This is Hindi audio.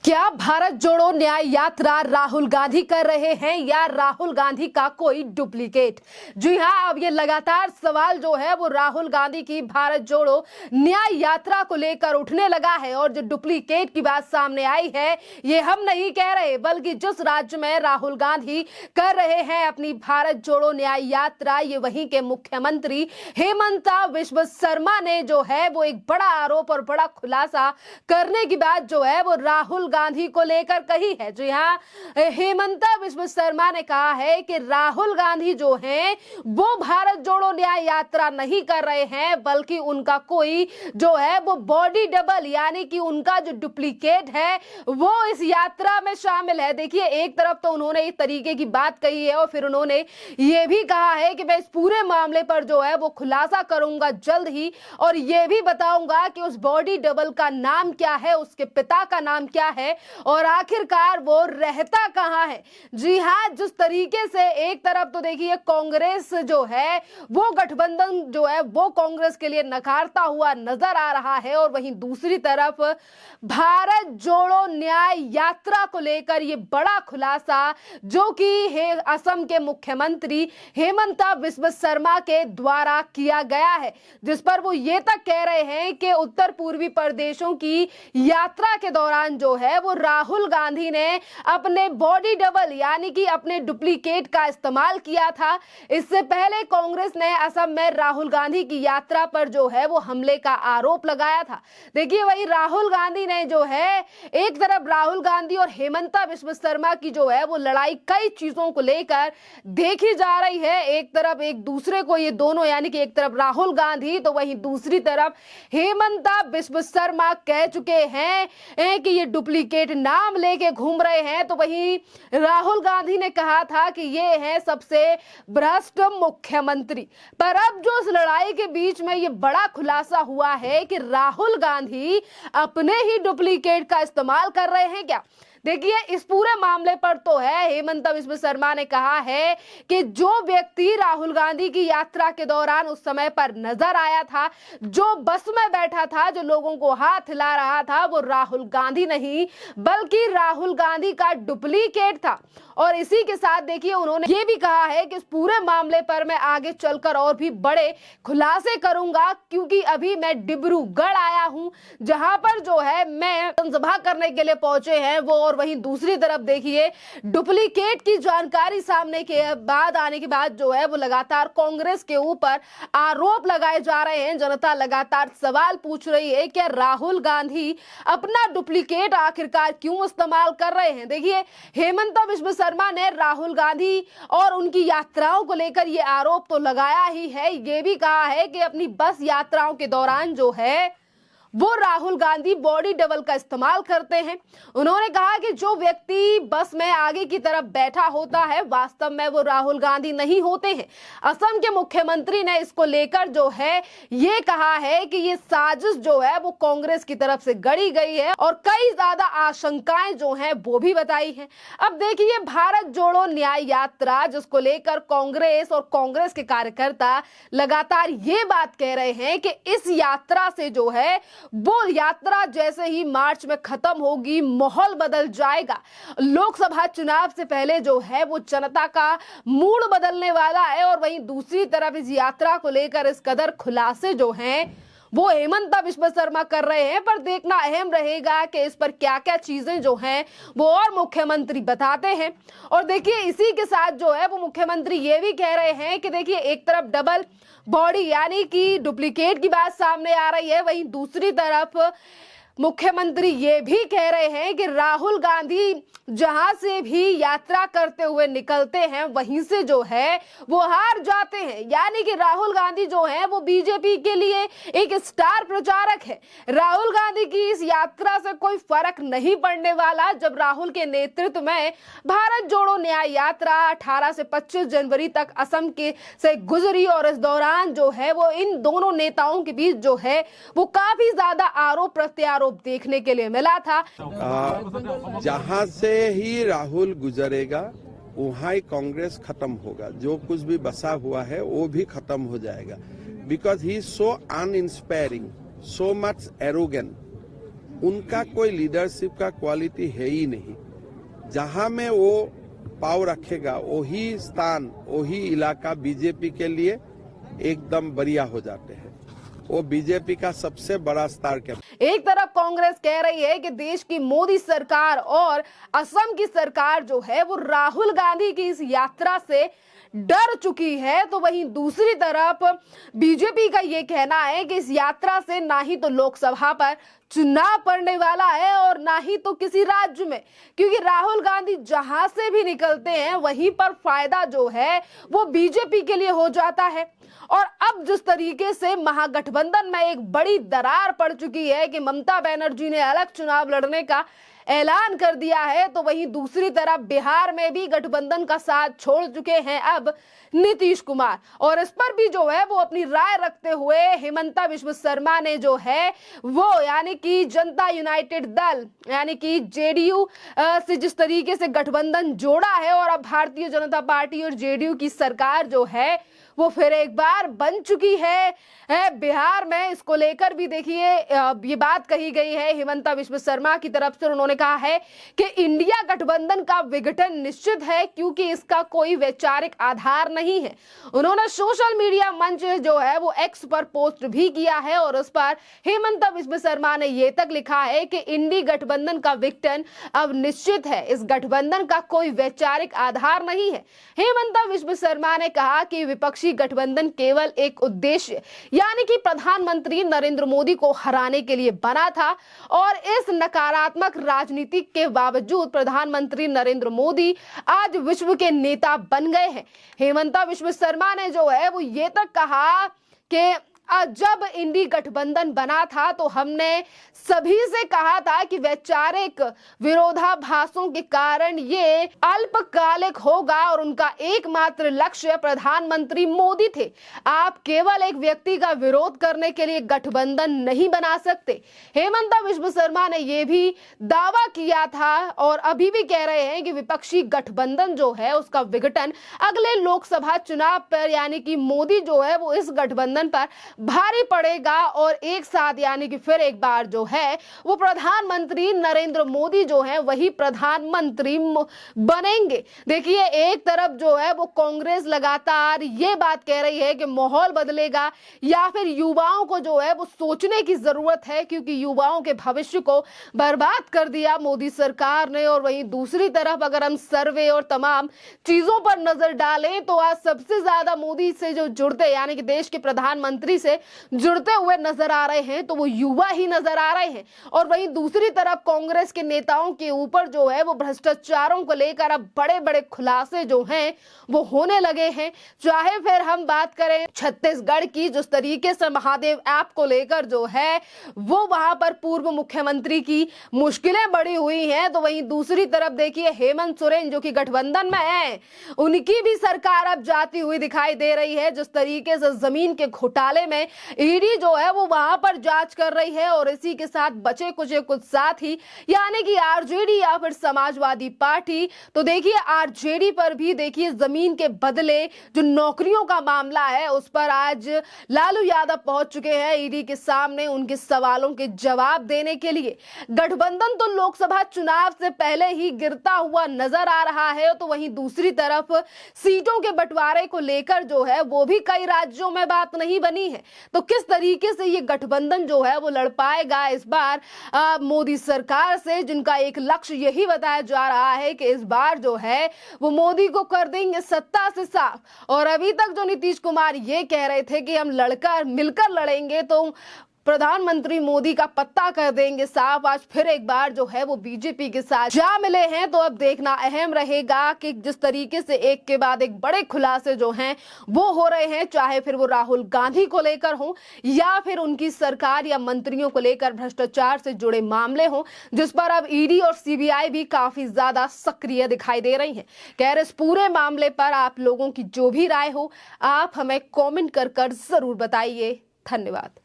क्या भारत जोड़ो न्याय यात्रा राहुल गांधी कर रहे हैं या राहुल गांधी का कोई डुप्लीकेट? जी हां, अब ये लगातार सवाल जो है वो राहुल गांधी की भारत जोड़ो न्याय यात्रा को लेकर उठने लगा है। और जो डुप्लीकेट की बात सामने आई है, ये हम नहीं कह रहे, बल्कि जिस राज्य में राहुल गांधी कर रहे हैं अपनी भारत जोड़ो न्याय यात्रा, ये वहीं के मुख्यमंत्री हेमंता बिस्वा शर्मा ने जो है वो एक बड़ा आरोप और बड़ा खुलासा करने की बात जो है वो राहुल गांधी को लेकर कही है। जी हाँ, हेमंता बिस्वा शर्मा ने कहा है कि राहुल गांधी जो हैं वो भारत जोड़ो न्याय यात्रा नहीं कर रहे हैं, बल्कि उनका कोई जो है वो बॉडी डबल यानी कि उनका जो डुप्लीकेट है वो इस यात्रा में शामिल है। देखिए, एक तरफ तो उन्होंने इस तरीके की बात कही है और फिर उन्होंने ये भी कहा है कि मैं इस पूरे मामले पर जो है वो खुलासा करूंगा जल्द ही, और ये भी बताऊंगा कि उस बॉडी डबल का नाम क्या है, उसके पिता का नाम क्या है और आखिरकार वो रहता कहां है। जी हां, जिस तरीके से एक तरफ तो देखिए कांग्रेस जो है वो गठबंधन जो है वो कांग्रेस के लिए नकारता हुआ नजर आ रहा है, और वहीं दूसरी तरफ भारत जोड़ो न्याय यात्रा को लेकर ये बड़ा खुलासा जो कि असम के मुख्यमंत्री हेमंता बिस्वा शर्मा के द्वारा किया गया है, जिस पर वो ये तक कह रहे हैं कि उत्तर पूर्वी प्रदेशों की यात्रा के दौरान जो है वो राहुल गांधी ने अपने बॉडी डबल यानी कि अपने डुप्लीकेट का इस्तेमाल किया था। इससे पहले कांग्रेस ने असम में राहुल गांधी की यात्रा पर जो है वो हमले का आरोप लगाया था। देखिए, वही राहुल गांधी ने जो है एक तरफ राहुल गांधी और हेमंता बिस्वा शर्मा की जो है वो लड़ाई कई चीजों को लेकर देखी जा रही है। एक तरफ एक दूसरे को ये दोनों यानी कि एक तरफ राहुल गांधी तो वहीं दूसरी तरफ हेमंता बिस्वा शर्मा कह चुके हैं कि ये डुप्लीकेट नाम लेके घूम रहे हैं। तो वहीं राहुल गांधी ने कहा था कि ये है सबसे भ्रष्ट मुख्यमंत्री। पर अब जो इस लड़ाई के बीच में ये बड़ा खुलासा हुआ है कि राहुल गांधी अपने ही डुप्लीकेट का इस्तेमाल कर रहे हैं क्या? देखिए, इस पूरे मामले पर तो है हेमंता बिस्वा शर्मा ने कहा है कि जो व्यक्ति राहुल गांधी की यात्रा के दौरान उस समय पर नजर आया था, जो बस में बैठा था, जो लोगों को हाथ हिला रहा था, वो राहुल गांधी नहीं बल्कि राहुल गांधी का डुप्लीकेट था। और इसी के साथ देखिए उन्होंने ये भी कहा है कि इस पूरे मामले पर मैं आगे चलकर और भी बड़े खुलासे करूंगा, क्योंकि अभी मैं डिब्रूगढ़ आया हूं जहां पर जो है मैं जनसभा करने के लिए पहुंचे हैं वो। और वहीं दूसरी तरफ देखिए, डुप्लीकेट की जानकारी सामने के बाद आने के बाद जो है वो लगातार कांग्रेस के ऊपर आरोप लगाए जा रहे हैं। जनता लगातार सवाल पूछ रही है कि राहुल गांधी अपना डुप्लीकेट आखिरकार क्यों इस्तेमाल कर रहे हैं। देखिए, हेमंता बिस्वा शर्मा ने राहुल गांधी और उनकी यात्राओं को लेकर ये आरोप तो लगाया ही है, ये भी कहा है कि अपनी बस यात्राओं के दौरान जो है वो राहुल गांधी बॉडी डबल का इस्तेमाल करते हैं। उन्होंने कहा कि जो व्यक्ति बस में आगे की तरफ बैठा होता है वास्तव में वो राहुल गांधी नहीं होते हैं। असम के मुख्यमंत्री ने इसको लेकर जो है ये कहा है कि ये साजिश जो है वो कांग्रेस की तरफ से गढ़ी गई है और कई ज्यादा आशंकाएं जो हैं वो भी बताई हैं। अब देखिए, भारत जोड़ो न्याय यात्रा जिसको लेकर कांग्रेस और कांग्रेस के कार्यकर्ता लगातार ये बात कह रहे हैं कि इस यात्रा से जो है वो यात्रा जैसे ही मार्च में खत्म होगी माहौल बदल जाएगा। लोकसभा चुनाव से पहले जो है वो जनता का मूड बदलने वाला है। और वहीं दूसरी तरफ इस यात्रा को लेकर इस कदर खुलासे जो हैं वो हेमंता बिस्वा शर्मा कर रहे हैं, पर देखना अहम रहेगा कि इस पर क्या क्या चीजें जो हैं वो और मुख्यमंत्री बताते हैं। और देखिए, इसी के साथ जो है वो मुख्यमंत्री ये भी कह रहे हैं कि देखिए, एक तरफ डबल बॉडी यानी कि डुप्लीकेट की बात सामने आ रही है, वहीं दूसरी तरफ मुख्यमंत्री ये भी कह रहे हैं कि राहुल गांधी जहां से भी यात्रा करते हुए निकलते हैं वहीं से जो है वो हार जाते हैं। यानी कि राहुल गांधी जो है वो बीजेपी के लिए एक स्टार प्रचारक है। राहुल गांधी की इस यात्रा से कोई फर्क नहीं पड़ने वाला। जब राहुल के नेतृत्व में भारत जोड़ो न्याय यात्रा 18 से 25 जनवरी तक असम के से गुजरी और इस दौरान जो है वो इन दोनों नेताओं के बीच जो है वो काफी ज्यादा आरोप प्रत्यारोप देखने के लिए मिला था। जहां से ही राहुल गुजरेगा वहां ही कांग्रेस खत्म होगा। जो कुछ भी बसा हुआ है वो भी खत्म हो जाएगा। Because he is so uninspiring, so much arrogant उनका कोई लीडरशिप का क्वालिटी है ही नहीं। जहां में वो पाव रखेगा वही स्थान, वही इलाका बीजेपी के लिए एकदम बढ़िया हो जाते हैं। वो बीजेपी का सबसे बड़ा स्टार कैंपेन। एक तरफ कांग्रेस कह रही है कि देश की मोदी सरकार और असम की सरकार जो है वो राहुल गांधी की इस यात्रा से डर चुकी है, तो वहीं दूसरी तरफ बीजेपी का ये कहना है कि इस यात्रा से ना ही तो लोकसभा पर चुनाव पड़ने वाला है और ना ही तो किसी राज्य में, क्योंकि राहुल गांधी जहां से भी निकलते हैं वहीं पर फायदा जो है वो बीजेपी के लिए हो जाता है। और अब जिस तरीके से महागठबंधन में एक बड़ी दरार पड़ चुकी है कि ममता बनर्जी ने अलग चुनाव लड़ने का ऐलान कर दिया है, तो वहीं दूसरी तरफ बिहार में भी गठबंधन का साथ छोड़ चुके हैं अब नीतीश कुमार। और इस पर भी जो है वो अपनी राय रखते हुए हेमंता बिस्व शर्मा ने जो है वो यानी कि जनता यूनाइटेड दल यानी कि जेडीयू से जिस तरीके से गठबंधन जोड़ा है और अब भारतीय जनता पार्टी और जेडीयू की सरकार जो है वो फिर एक बार बन चुकी है बिहार में। इसको लेकर भी देखिए ये बात कही गई है हेमंता बिस्व शर्मा की तरफ से। उन्होंने कहा है कि इंडिया गठबंधन का विघटन निश्चित है क्योंकि इसका कोई वैचारिक आधार नहीं है। उन्होंने सोशल मीडिया मंच जो है वो एक्स पर पोस्ट भी किया है और उस पर हेमंता बिस्व शर्मा ने ये तक लिखा है कि इंडी गठबंधन का विघटन अब निश्चित है, इस गठबंधन का कोई वैचारिक आधार नहीं है। हेमंता बिस्व शर्मा ने कहा कि विपक्षी गठबंधन केवल एक उद्देश्य यानी कि प्रधानमंत्री नरेंद्र मोदी को हराने के लिए बना था और इस नकारात्मक राजनीति के बावजूद प्रधानमंत्री नरेंद्र मोदी आज विश्व के नेता बन गए हैं। हेमंता बिस्व शर्मा ने जो है वो ये तक कहा कि जब इंडी गठबंधन बना था तो हमने सभी से कहा था कि वैचारिक विरोधाभासों के कारण ये अल्पकालिक होगा और उनका एकमात्र लक्ष्य प्रधानमंत्री मोदी थे। आप केवल एक व्यक्ति का विरोध करने के लिए गठबंधन नहीं बना सकते। हेमंता बिस्व शर्मा ने यह भी दावा किया था और अभी भी कह रहे हैं कि विपक्षी गठबंधन जो है उसका विघटन अगले लोकसभा चुनाव पर यानी कि मोदी जो है वो इस गठबंधन पर भारी पड़ेगा और एक साथ यानी कि फिर एक बार जो है वो प्रधानमंत्री नरेंद्र मोदी जो है वही प्रधानमंत्री बनेंगे। देखिए एक तरफ जो है वो कांग्रेस लगातार ये बात कह रही है कि माहौल बदलेगा या फिर युवाओं को जो है वो सोचने की जरूरत है क्योंकि युवाओं के भविष्य को बर्बाद कर दिया मोदी सरकार ने। और वहीं दूसरी तरफ अगर हम सर्वे और तमाम चीजों पर नजर डालें तो आज सबसे ज्यादा मोदी से जो जुड़ते यानी कि देश के प्रधानमंत्री से जुड़ते हुए नजर आ रहे हैं तो वो युवा ही नजर आ रहे हैं। और वहीं दूसरी तरफ कांग्रेस के नेताओं के ऊपर जो है वो भ्रष्टाचारों को लेकर अब बड़े बड़े खुलासे जो हैं वो होने लगे हैं। चाहे फिर हम बात करें छत्तीसगढ़ की, जिस तरीके से महादेव ऐप को लेकर जो है वो वहां पर पूर्व मुख्यमंत्री की मुश्किलें बढ़ी हुई हैं, तो वहीं दूसरी तरफ देखिए हेमंत सोरेन जो कि गठबंधन में है उनकी भी सरकार अब जाती हुई दिखाई दे रही है। जिस तरीके से जमीन के घोटाले में ईडी जो है वो वहां पर जांच कर रही है और इसी के साथ बचे कुछ साथी यानी कि आरजेडी या फिर समाजवादी पार्टी, तो देखिए आरजेडी पर भी देखिए जमीन के बदले जो नौकरियों का मामला है उस पर आज लालू यादव पहुंच चुके हैं ईडी के सामने उनके सवालों के जवाब देने के लिए। गठबंधन तो लोकसभा चुनाव से पहले ही गिरता हुआ नजर आ रहा है, तो वहीं दूसरी तरफ सीटों के बंटवारे को लेकर जो है वो भी कई राज्यों में बात नहीं बनी है। तो किस तरीके से ये गठबंधन जो है वो लड़ पाएगा इस बार मोदी सरकार से, जिनका एक लक्ष्य यही बताया जा रहा है कि इस बार जो है वो मोदी को कर देंगे सत्ता से साफ। और अभी तक जो नीतीश कुमार ये कह रहे थे कि हम लड़कर मिलकर लड़ेंगे तो प्रधानमंत्री मोदी का पत्ता कर देंगे साफ, आज फिर एक बार जो है वो बीजेपी के साथ जा मिले हैं। तो अब देखना अहम रहेगा कि जिस तरीके से एक के बाद एक बड़े खुलासे जो हैं वो हो रहे हैं, चाहे फिर वो राहुल गांधी को लेकर हो या फिर उनकी सरकार या मंत्रियों को लेकर भ्रष्टाचार से जुड़े मामले हों, जिस पर अब ईडी और सीबीआई भी काफी ज्यादा सक्रिय दिखाई दे रही है। खैर इस पूरे मामले पर आप लोगों की जो भी राय हो आप हमें कॉमेंट कर जरूर बताइए। धन्यवाद।